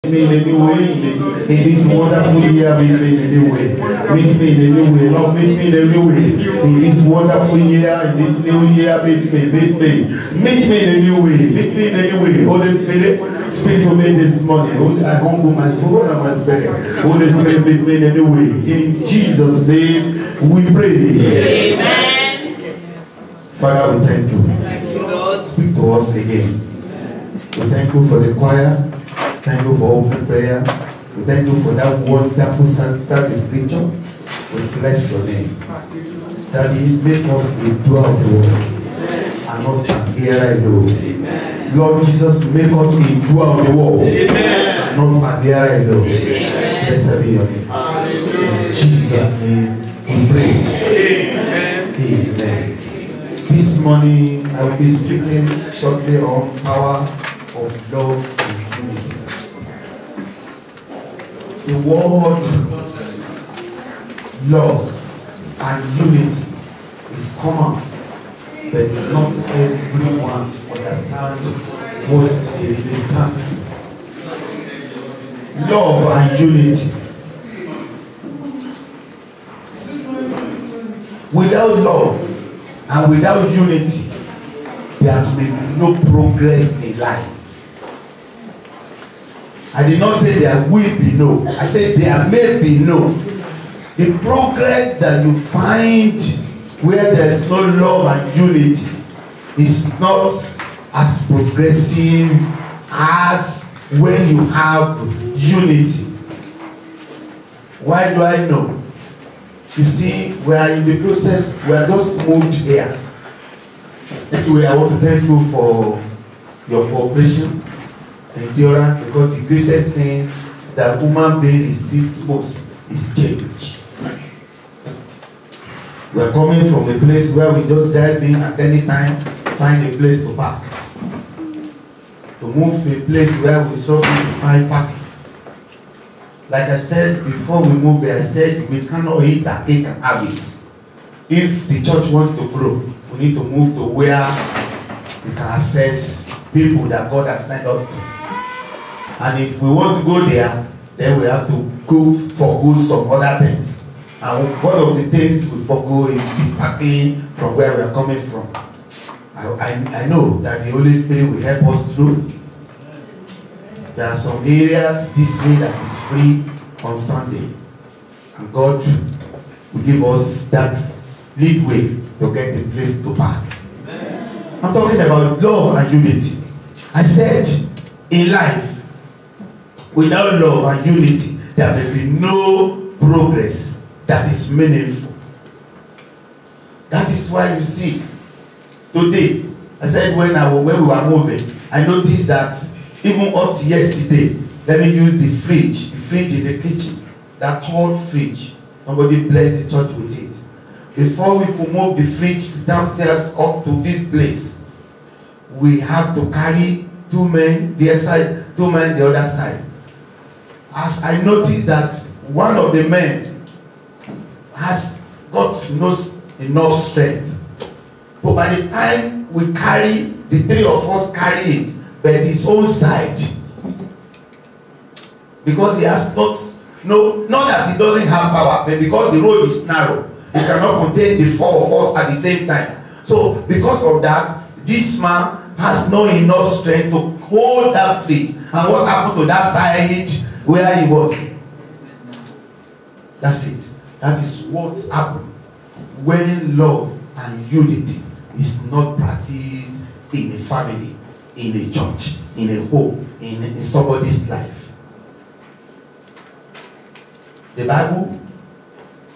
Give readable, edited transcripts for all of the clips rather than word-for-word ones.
me in a new way in this wonderful year. Meet me in a new way. Meet me in a new way. Lord, meet me in a new way in this wonderful year. In this new year, meet me in a new way. Meet me in a new way. Holy Spirit, speak to me this morning. I humble my soul and my spirit. Holy Spirit, meet me in a new way. In Jesus' name, we pray. Amen. Father, we thank you. Thank you, Lord. Speak to us again. We thank you for the choir. Thank you for open prayer. We thank you for that wonderful service scripture. We bless your name. Daddy, make us a doer of the word and not an hearer alone. Lord Jesus, make us a doer of the word and not an hearer alone. Blessed be your name. In Jesus' name we pray. Amen. This morning I will be speaking shortly on power of love and unity. The word love and unity is common, but not everyone understands what it really stands for. Love and unity. Without love and without unity, there may be no progress in life. I did not say there will be no. I said there may be no. The progress that you find where there is no love and unity is not as progressive as when you have unity. Why do I know? You see, we are in the process, we are just moved here. Anyway, I want to thank you for your cooperation, endurance, because the greatest things that human being resists most is change. We are coming from a place where we just drive in at any time, find a place to park. To move to a place where we struggle to find parking. Like I said before we move there, I said we cannot eat our cake and have it. If the church wants to grow, we need to move to where we can access people that God has sent us to. And if we want to go there, then we have to go forgo some other things. And one of the things we forgo is the parking from where we are coming from. I know that the Holy Spirit will help us through. There are some areas this way that is free on Sunday. And God will give us that leadway to get a place to park. I'm talking about love and unity. I said, in life, without love and unity, there will be no progress that is meaningful. That is why you see, today, I said when we were moving, I noticed that even up to yesterday, let me use the fridge in the kitchen, that tall fridge. Somebody blessed the church with it. Before we could move the fridge downstairs up to this place, we have to carry 2 men their side, 2 men the other side. As I noticed that one of the men has got enough strength. But by the time we carry, the 3 of us carry it, but his own side, because he has not that he doesn't have power, but because the road is narrow, he cannot contain the 4 of us at the same time. So because of that, this man has not enough strength to hold that fleet. And what happened to that side where he was? That's it. That is what happened when love and unity is not practiced in a family, in a church, in a home, in somebody's life. The Bible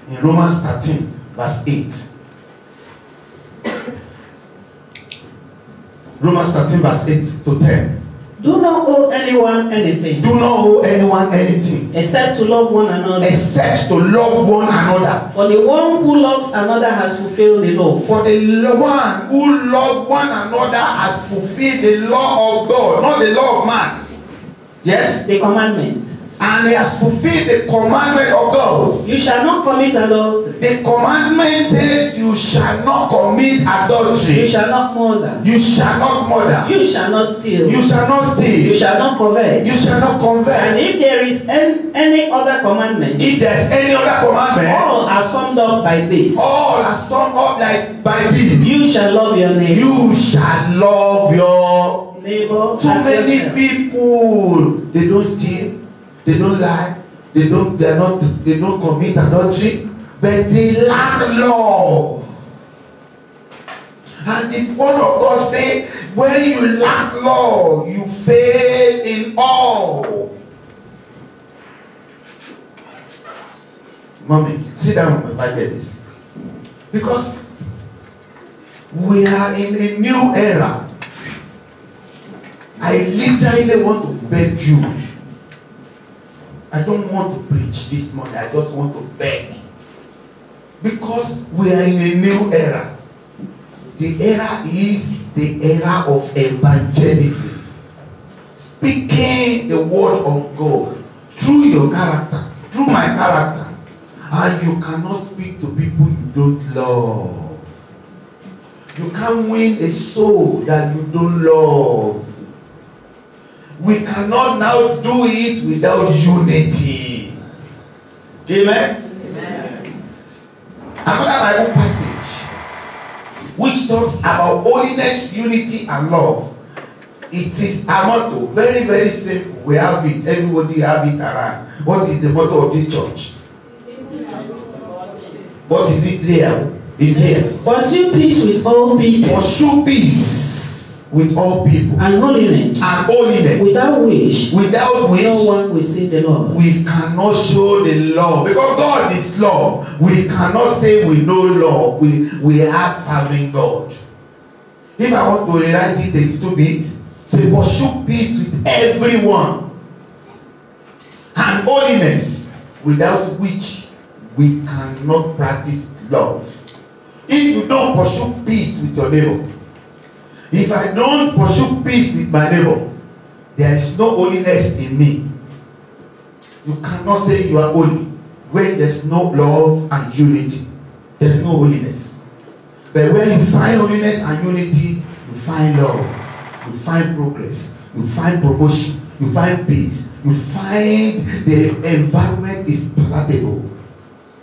in Romans 13 verse 8. Romans 13 verse 8 to 10. Do not owe anyone anything. Do not owe anyone anything. Except to love one another. Except to love one another. For the one who loves another has fulfilled the law. For the one who loves one another has fulfilled the law of God, not the law of man. Yes? The commandment. and he has fulfilled the commandment of God. You shall not commit adultery. The commandment says you shall not commit You adultery. shall not murder. You shall not murder. You shall not steal. You shall not You steal. shall not covet. You shall not And convert. if there is any other commandment, If there's any other commandment, all are summed up by this. all are summed up like by this. You shall love your neighbor. You shall love your. Neighbor So as many yourself. people, they don't steal, they don't lie, they don't commit adultery, but they lack love. And the word of God say, when you lack love, you fail in all. Mommy, sit down if I get this. Because we are in a new era. I literally want to beg you. I don't want to preach this morning. I just want to beg. Because we are in a new era. The era is the era of evangelism. Speaking the word of God through your character, through my character. And you cannot speak to people you don't love. You can't win a soul that you don't love. We cannot now do it without unity. Amen? Amen. Another Bible passage which talks about holiness, unity, and love. It is a motto. Very, very simple. We have it. Everybody have it around. What is the motto of this church? What is it there? Is there? Pursue peace with all people. Pursue peace with all people. And holiness. And holiness. Without which no one will see the Lord. We cannot show the love. Because God is love. We cannot say we know love. We are serving God. If I want to rewrite it a little bit, say pursue peace with everyone. And holiness, without which we cannot practice love. If you don't pursue peace with your neighbor, if I don't pursue peace with my neighbor, there is no holiness in me. You cannot say you are holy when there's no love and unity. There's no holiness. But when you find holiness and unity, you find love, you find progress, you find promotion, you find peace, you find the environment is palatable.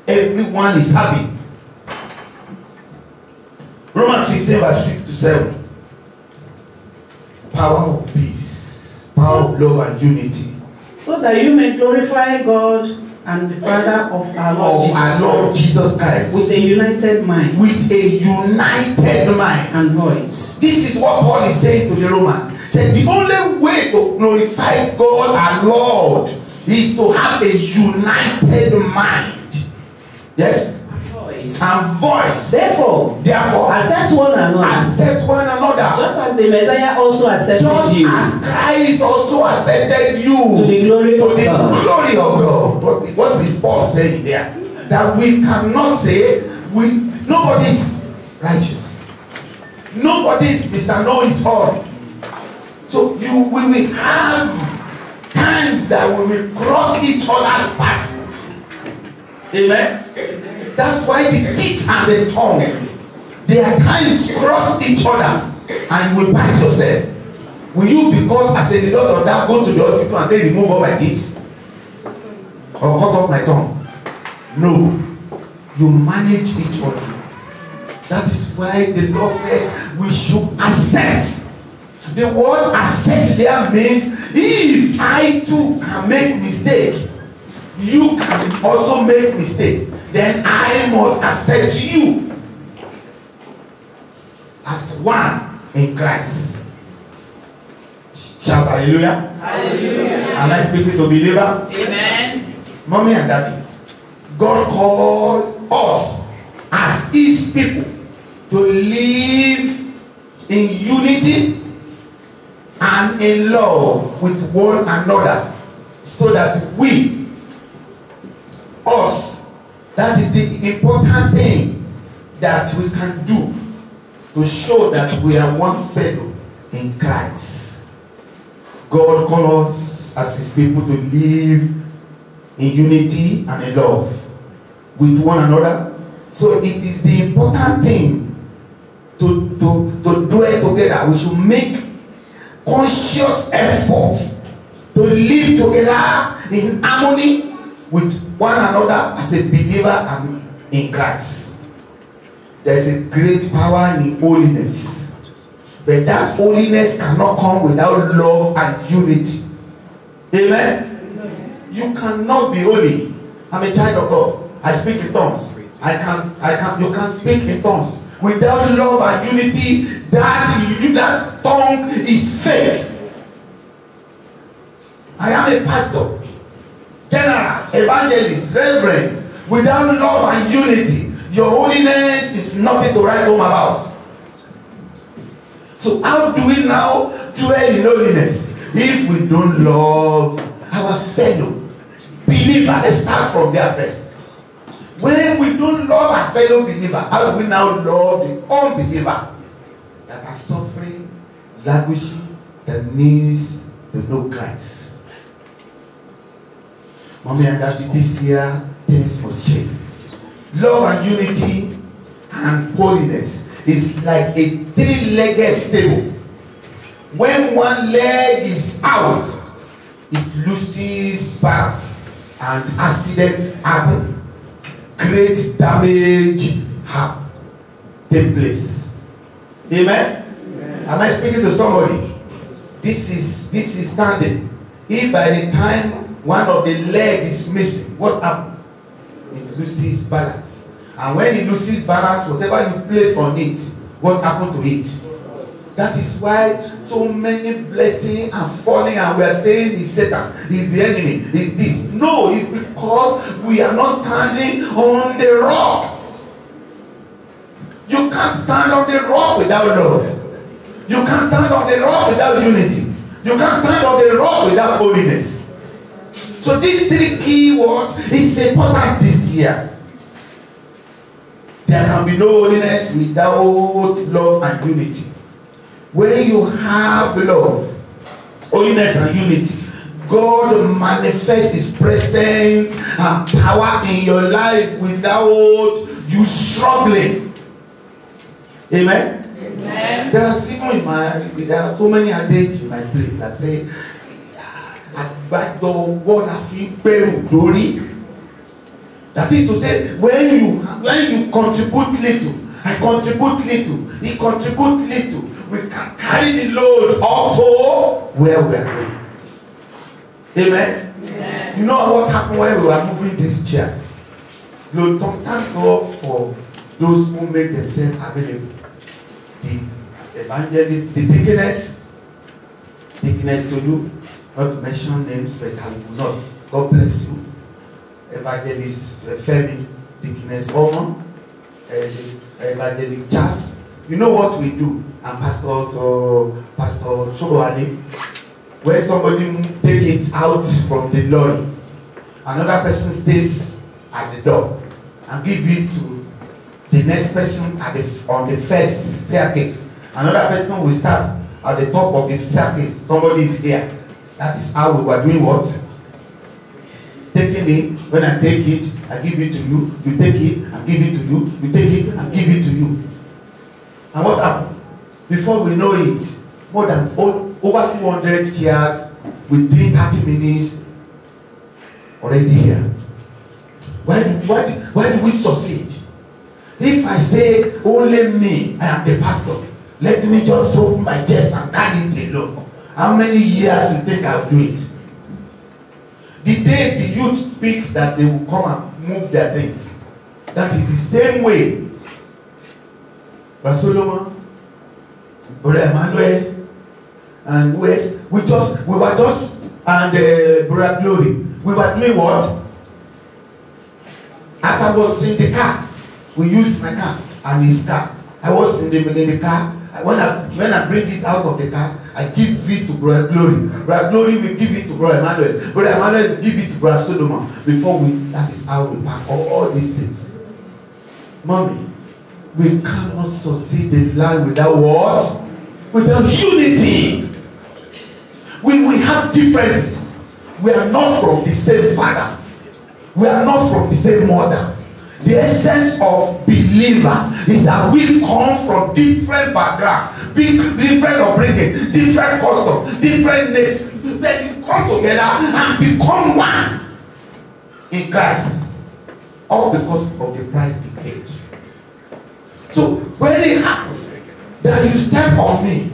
Everyone is happy. Romans 15 verse 6 to 7. Power of peace, power of love and unity. So that you may glorify God and the Father of our Lord Jesus Christ. With a united mind. With a united mind. And voice. This is what Paul is saying to the Romans. He said the only way to glorify God our Lord is to have a united mind. Yes? And voice. Therefore, accept one another. Accept one another. Just as the Messiah also accepted you. Just as Christ also accepted you. To the glory of God. Glory of God. What is Paul saying there? That we cannot say nobody is righteous. Nobody is Mr. Know-it-all. So we will have times that we will cross each other's path. Amen. That's why the teeth and the tongue, there are times cross each other and you will bite yourself. Will you, because as a result of that, go to the hospital and say remove all my teeth or cut off my tongue? No. You manage each other. That is why the Lord said we should accept. The word accept there means if I too can make mistake, you can also make mistake. Then I must accept you as one in Christ. Shout hallelujah. Hallelujah. Am I speaking to believer? Amen. Mommy and daddy, God called us as his people to live in unity and in love with one another, so that that is the important thing that we can do to show that we are one fellow in Christ. God calls us as his people to live in unity and in love with one another. So it is the important thing to dwell together. We should make conscious effort to live together in harmony with one another as a believer and in Christ. There is a great power in holiness, but that holiness cannot come without love and unity. Amen? You cannot be holy. I'm a child of God. I speak in tongues. You can't speak in tongues. Without love and unity, that tongue is fake. I am a pastor, general, evangelist, reverend. Without love and unity, your holiness is nothing to write home about. So how do we now dwell in holiness if we don't love our fellow believer? Let's start from there first. When we don't love our fellow believer, how do we now love the unbeliever that are suffering, languishing, that needs to know Christ? Mommy and Daddy, this year things must change. Love and unity and holiness is like a three-legged stable. When one leg is out, it loses balance and accidents happen. Great damage take place. Amen? Amen? Am I speaking to somebody? This is standing. If by the time one of the leg is missing, what happens? It loses balance. And when it loses balance, whatever you place on it, what happened to it? That is why so many blessings are falling and we are saying it's Satan, it's the enemy, it's this. No, it's because we are not standing on the rock. You can't stand on the rock without love. You can't stand on the rock without unity. You can't stand on the rock without holiness. So these three key words is important this year. There can be no holiness without love and unity. When you have love, holiness and unity, God manifests His presence and power in your life without you struggling. Amen? Amen. There are so many adage in my place that say, but the word I feel very glory. That is to say, when you contribute little, I contribute little, he contributes little, we can carry the load up to where we are going. Amen? Amen. You know what happened when we were moving these chairs? You thank God for those who make themselves available. The evangelist, the deaconess to do, not to mention names, but I will not. God bless you. Evangelist Femi, deaconess Oman, evangelist Jas. You know what we do, and Pastor Shobowale, when somebody take it out from the lorry, another person stays at the door and give it to the next person on the first staircase. Another person will start at the top of the staircase. Somebody is here. That is how we were doing what? Taking it. When I take it, I give it to you. You take it, I give it to you. You take it, I give it to you. And what happened? Before we know it, more than over 200 chairs within 30 minutes already here. Why do we succeed? If I say only me, I am the pastor, let me just open my chest and carry it alone. How many years you think I'll do it? The day the youth speak that they will come and move their things, that is the same way. Brother Solomon, Brother Emmanuel, and we were just, and Brother Glory, we were doing what? As I was in the car, we used my car and his car. I was in the car. When I bring it out of the car, I give it to Brother Glory. Brother Glory will give it to Brother Emmanuel. Brother Emmanuel will give it to Brother Solomon. That is how we pack all these things. Mommy, we cannot succeed in life without what? Without unity. We have differences. We are not from the same father. We are not from the same mother. The essence of believer is that we come from different background, different upbringing, different custom, different nations. Then you come together and become one in Christ, all because of the price he paid. So when it happens that you step on me,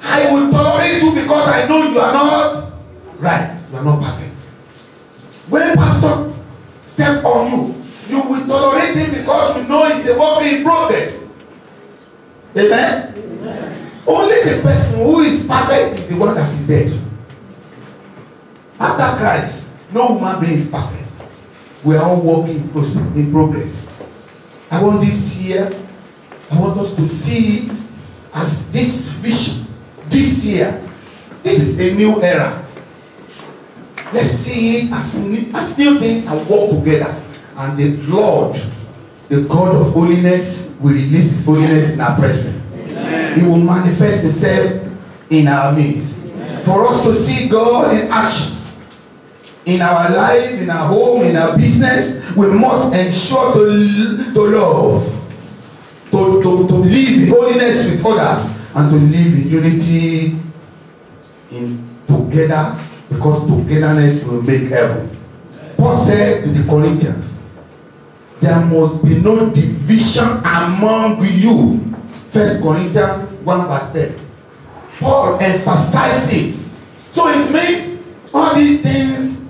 I will tolerate you because I know you are not right. You are not perfect. When pastor step on you, you will tolerate him because you know it's a work in progress. Amen? Amen. Only the person who is perfect is the one that is dead. After Christ, no human being is perfect. We are all working in progress. I want this year, I want us to see it as this vision. This year, this is a new era. Let's see it as new thing and work together. And the Lord, the God of holiness, will release his holiness in our presence. Amen. He will manifest himself in our midst. Amen. For us to see God in action in our life, in our home, in our business, we must ensure to love, to live in holiness with others, and to live in unity in together, because togetherness will make heaven. Paul said to the Corinthians, there must be no division among you. 1 Corinthians 1 verse 10. Paul emphasized it. So it means all these things,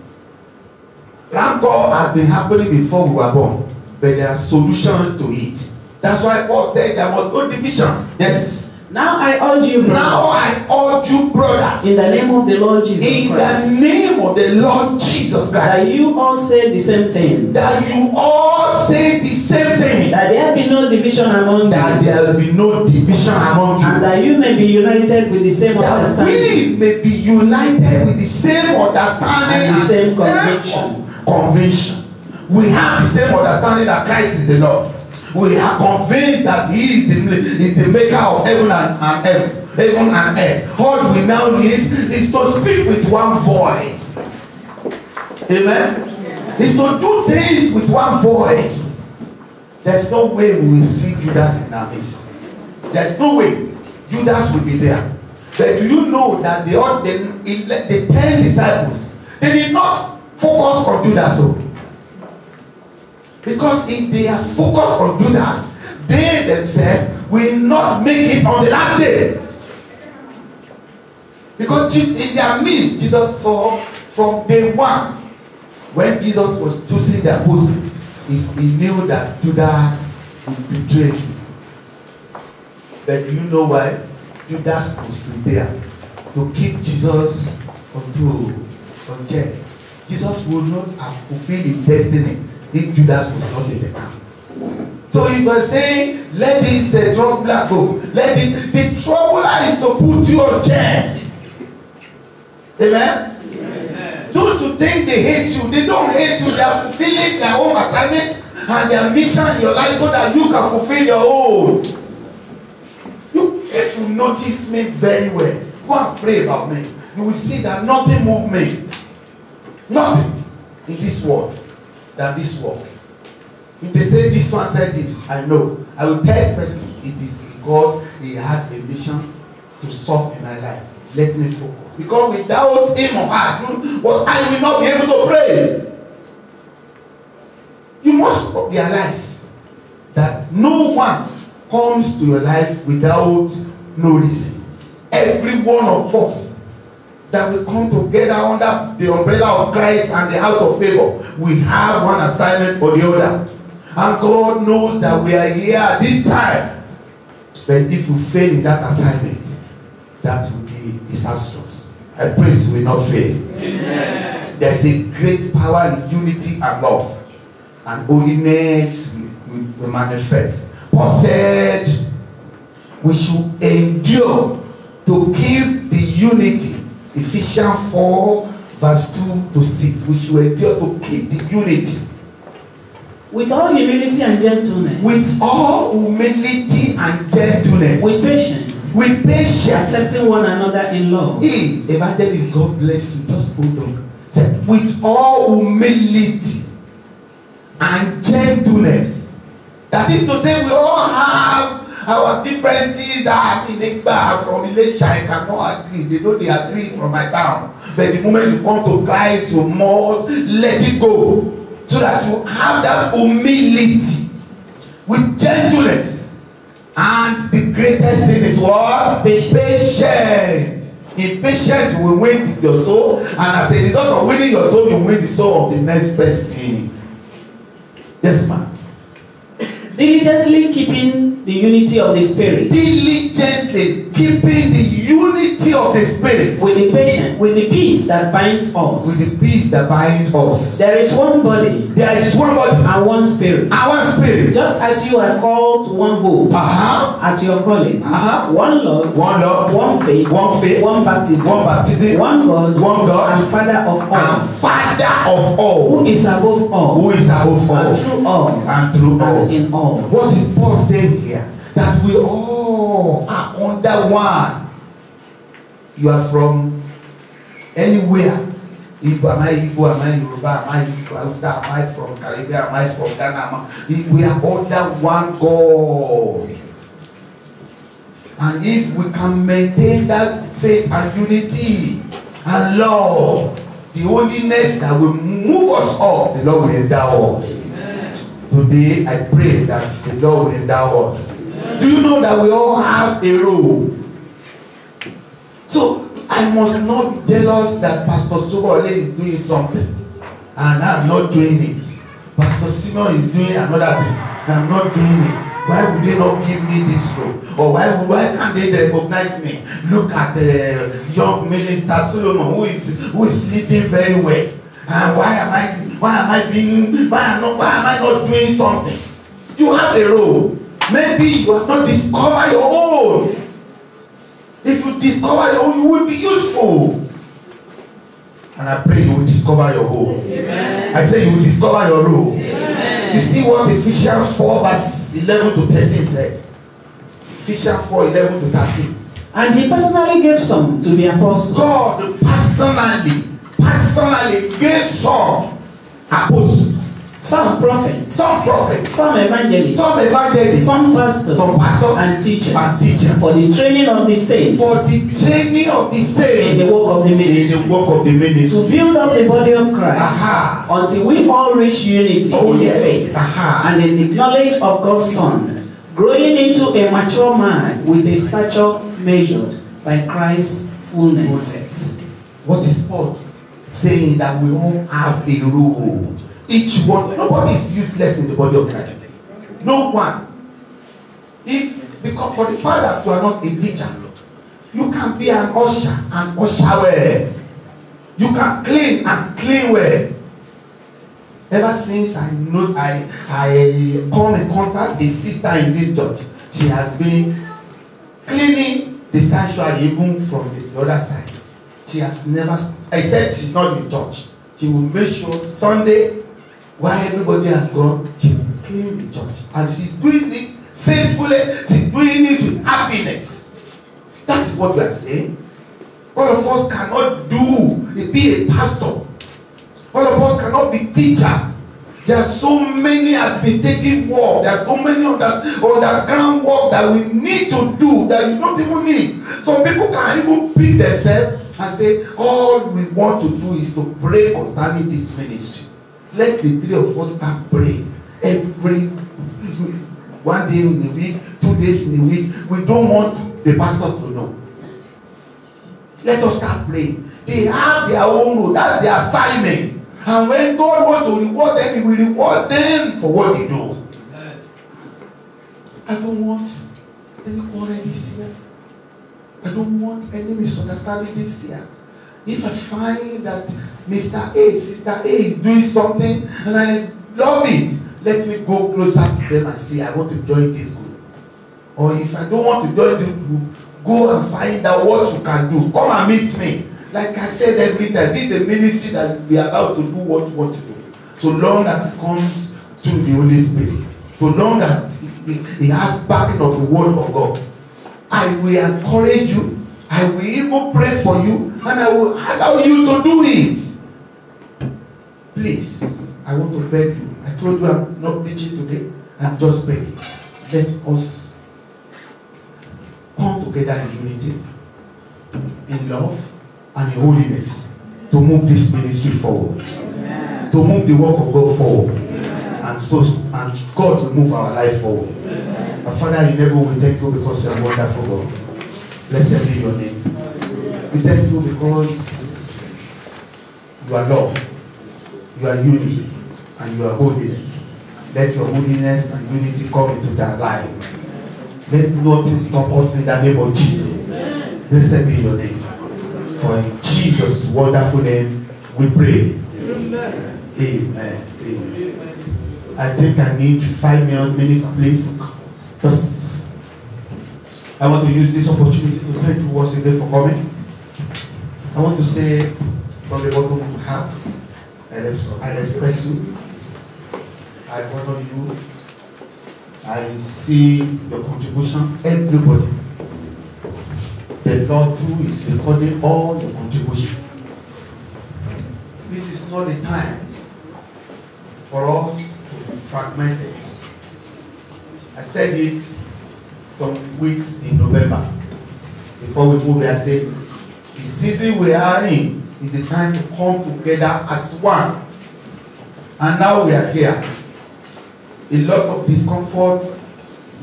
rancor has been happening before we were born, but there are solutions to it. That's why Paul said there must no division. Yes. Now I urge you, brothers. Now I urge you, brothers. In the name of the Lord Jesus Christ. In the name of the Lord Jesus Christ. That you all say the same thing. That you all say the same thing. That there be no division among you. That there will be no division among you. And that you may be united with the same understanding. That we may be united with the same understanding and the same conviction. We have the same understanding that Christ is the Lord. We are convinced that he is the maker of heaven and earth. Heaven and earth. All we now need is to speak with one voice. Amen? Is to do things with one voice. There's no way we will see Judas in our midst. There's no way Judas will be there. But do you know that the 10 disciples, they did not focus on Judas. Because if they are focused on Judas, they themselves will not make it on the last day. Because in their midst, Jesus saw from day one, when Jesus was choosing the apostles, if he knew that Judas would betray him. But do you know why? Judas was there to keep Jesus on check. Jesus would not have fulfilled his destiny if Judas was not in the camp. So if we're saying, let this troubler go, the troubler is to put you on chair. Amen? Amen? Those who think they hate you, they don't hate you, they are fulfilling their own assignment and their mission in your life so that you can fulfill your own. If you notice me very well, go and pray about me. You will see that nothing moves me. Nothing in this world than this work. If they say this one said this, I know. I will tell the person it is because he has a mission to solve in my life. Let me focus. Because without him or her, well, I will not be able to pray. You must realize that no one comes to your life without no reason. Every one of us that will come together under the umbrella of Christ and the house of favor, we have one assignment or the other. And God knows that we are here at this time. But if you fail in that assignment, that will be disastrous. I pray you will not fail. Amen. There's a great power in unity and love. And holiness will manifest. Paul said, we should endure to keep the unity. Ephesians 4 verse 2 to 6. We should endure to keep the unity. With all humility and gentleness. With all humility and gentleness. With patience. With patience. Accepting one another in love. Hey, evangelist, God bless you. Just hold on. Say, with all humility and gentleness. That is to say, we all have our differences. From Elisha, I cannot agree. They know they agree from my town. But the moment you come to Christ, you must let it go. So that you have that humility with gentleness. And the greatest thing is what? Patience. Impatient will win your soul. And as a result of winning your soul, you win the soul of the next person. Yes, ma'am. Diligently keeping the unity of the Spirit. Diligently keeping the unity of the Spirit. With the patience, with the peace that binds us. With the peace that binds us. There is one body. There is one body. And one Spirit. And one Spirit. Just as you are called to one hope. At your calling. One Lord. One Lord. One faith. One faith. One baptism. One baptism. One God. One God. And Father of all. And Father of all. Who is above all. Who is above all. And through all. And through all. And in all. What is Paul saying here? That we all are under one. You are from anywhere. Igbo, am I Igbo? Am I Yoruba? Am I Hausa? Am I from Caribbean? Am I from Ghana? We are under one God. And if we can maintain that faith and unity and love, the holiness that will move us up, the Lord will endow us. Today, I pray that the Lord will endow us. Do you know that we all have a role? So, I must not be jealous that Pastor Sobole is doing something and I'm not doing it. Pastor Simon is doing another thing. I'm not doing it. Why would they not give me this role? Or why can't they recognize me? Look at the young minister Solomon who is leading very well. And why am I not doing something? You have a role. Maybe you have not discovered your own. If you discover your own, you will be useful. And I pray you will discover your own. Amen. I say you will discover your role. Amen. You see what Ephesians 4 verse 11 to 13 said. Ephesians 4, 11 to 13. And he personally gave some to the apostles. God personally gave some apostles. Some prophets. Some prophets. Some evangelists. Some evangelists. Some pastors. Some pastors. And teachers. And teachers. For the training of the saints. For the training of the saints. In the work of the ministry. In the work of the ministry. To build up the body of Christ. Until we all reach unity in the faith. And in the knowledge of God's Son. Growing into a mature man with a stature measured by Christ's fullness. What is Paul saying? That we all have a role. Each one, nobody is useless in the body of Christ. No one. Because for the fact that you are not a teacher, you can be an usher and usher well. You can clean and clean well. Ever since I come in contact a sister in this church, she has been cleaning the sanctuary even from the other side. She has never, I said she's not in church. She will make sure Sunday, while everybody has gone, she will clean the church. And she's doing it faithfully, she's doing it with happiness. That is what we are saying. All of us cannot be a pastor. All of us cannot be teacher. There are so many administrative work, there are so many underground work that we need to do that you don't even need. Some people can even pick themselves and say, all we want to do is to pray concerning this ministry. Let the three of us start praying every 1 day in a week, 2 days in a week. We don't want the pastor to know. Let us start praying. They have their own role. That's their assignment. And when God wants to reward them, He will reward them for what they do. I don't want any quarrel this year. I don't want any misunderstanding this year. If I find that Mr. A, Sister A is doing something and I love it, let me go closer to them and say, I want to join this group. Or if I don't want to join this group, go and find out what you can do. Come and meet me. Like I said every time, this is a ministry that will be allowed to do what you want to do. So long as it comes through the Holy Spirit. So long as it has backing of the word of God. I will encourage you. I will even pray for you. And I will allow you to do it. Please. I want to beg you. I told you I'm not preaching today. I'm just begging. Let us come together in unity, in love, and in holiness to move this ministry forward. Amen. To move the work of God forward. And God will move our life forward. Amen. Our Father in heaven, we thank you because you are wonderful God. Blessed be your name. We thank you because you are love, you are unity, and you are holiness. Let your holiness and unity come into their life. Let nothing stop us in the name of Jesus. Blessed be your name. For in Jesus' wonderful name we pray. Amen. Amen. I think I need 5 minutes, please. Just, I want to use this opportunity to thank you once again for coming. I want to say from the bottom of my heart, I respect you. I honor you. I see your contribution, everybody. The Lord too is recording all your contribution. This is not the time for us to be fragmented. I said it some weeks in November. Before we move, I said, the season we are in is the time to come together as one. And now we are here. A lot of discomfort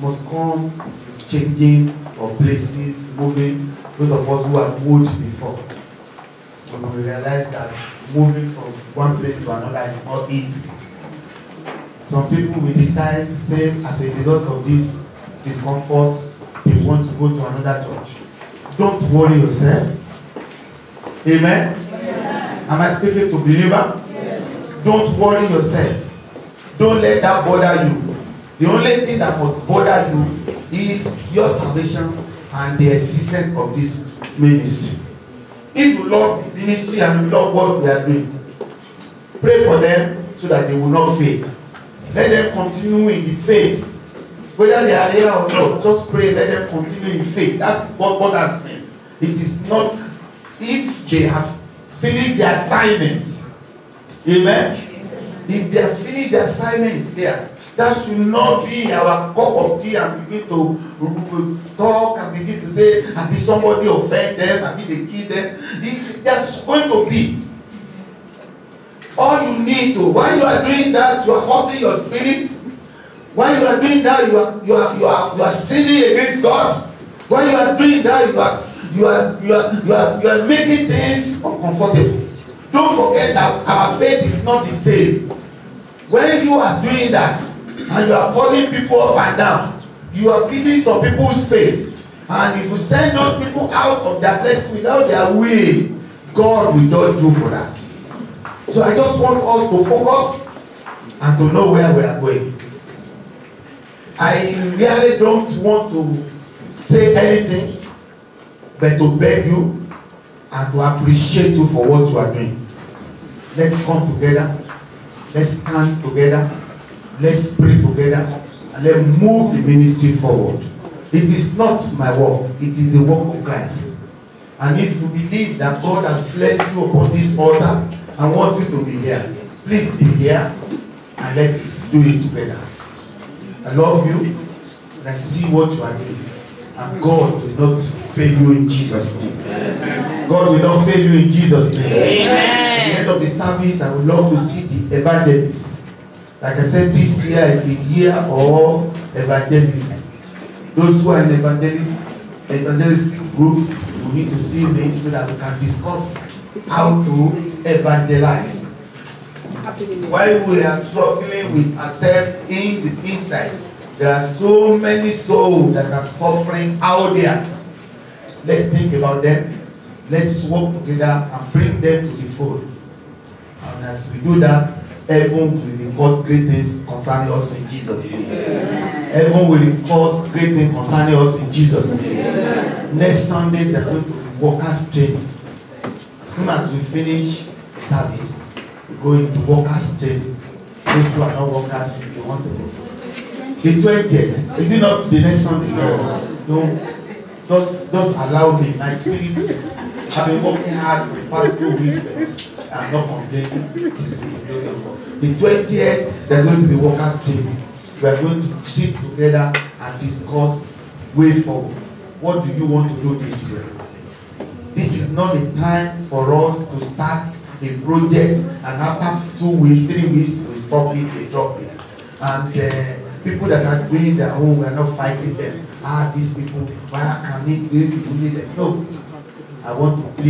must come with changing of places, moving. Those of us who have moved before, we will realize that moving from one place to another is not easy. Some people will decide, say, as a result of this discomfort, they want to go to another church. Don't worry yourself. Amen? Yes. Am I speaking to believer? Yes. Don't worry yourself. Don't let that bother you. The only thing that must bother you is your salvation and the existence of this ministry. If you love ministry and you love what we are doing, pray for them so that they will not fail. Let them continue in the faith. Whether they are here or not, just pray, let them continue in faith. That's what bothers me. It is not if they have finished their assignment. Amen? If they have finished their assignment here, that should not be our cup of tea and begin to talk and begin to say, and did somebody offend them, and did they kill them? That's going to be. All you need to, while you are doing that, you are hurting your spirit. While you are doing that, you are sinning against God. While you are doing that, you are making things uncomfortable. Don't forget that our faith is not the same. When you are doing that, and you are calling people up and down, you are killing some people's faith. And if you send those people out of their place without their will, God will not do for that. So I just want us to focus and to know where we are going. I really don't want to say anything, but to beg you and to appreciate you for what you are doing. Let's come together. Let's stand together. Let's pray together. And let's move the ministry forward. It is not my work. It is the work of Christ. And if you believe that God has blessed you upon this altar, I want you to be here. Please be here. And let's do it together. I love you. And I see what you are doing. And God will not fail you in Jesus' name. God will not fail you in Jesus' name. Amen. At the end of the service, I would love to see the evangelists. Like I said, this year is a year of evangelism. Those who are in the evangelistic group, we need to see me so that we can discuss how to evangelize. While we are struggling with ourselves in the inside, there are so many souls that are suffering out there. Let's think about them. Let's work together and bring them to the fold. And as we do that, heaven will record great things concerning us in Jesus' name. Heaven will record great things concerning us in Jesus' name. Next Sunday, they are going to be workers' training. As soon as we finish service, we go into workers' training. Those who are not workers, if they want to go. The 20th, is it not the next Sunday? So just allow me. My spirit is, I've been working hard for the past 2 weeks, but I'm not complaining. It is the glory of God. The 20th, there's going to be workers' table. We are going to sit together and discuss way forward. What do you want to do this year? This is not the time for us to start a project and after 2 weeks, 3 weeks, we stop it, we drop it. And people that are doing their own, we are not fighting them. These people, why can it be them? No. I want to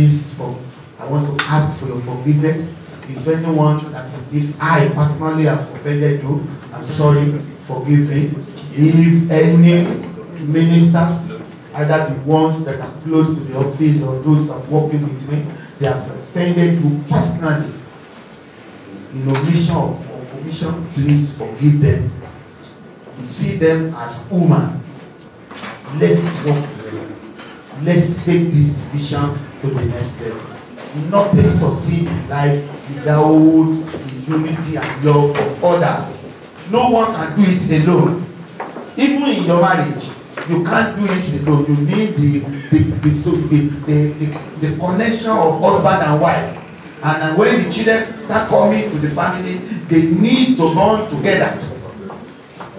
ask for your forgiveness. If anyone if I personally have offended you, I'm sorry, forgive me. If any ministers, either the ones that are close to the office or those that are working with me, they have offended you personally, in omission or commission, please forgive them. You see them as human. Let's work together. Let's take this vision to the next level. Nothing succeed in life without the unity and love of others. No one can do it alone. Even in your marriage, you can't do it alone. You need the connection of husband and wife. And when the children start coming to the family, they need to bond together.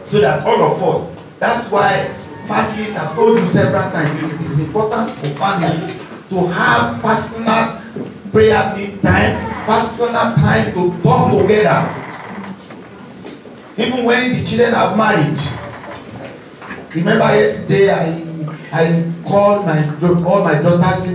So that all of us, that's why families, have told you several times, it is important for families to have personal prayer meet time, personal time to talk together. Even when the children are married. Remember yesterday I called all my daughters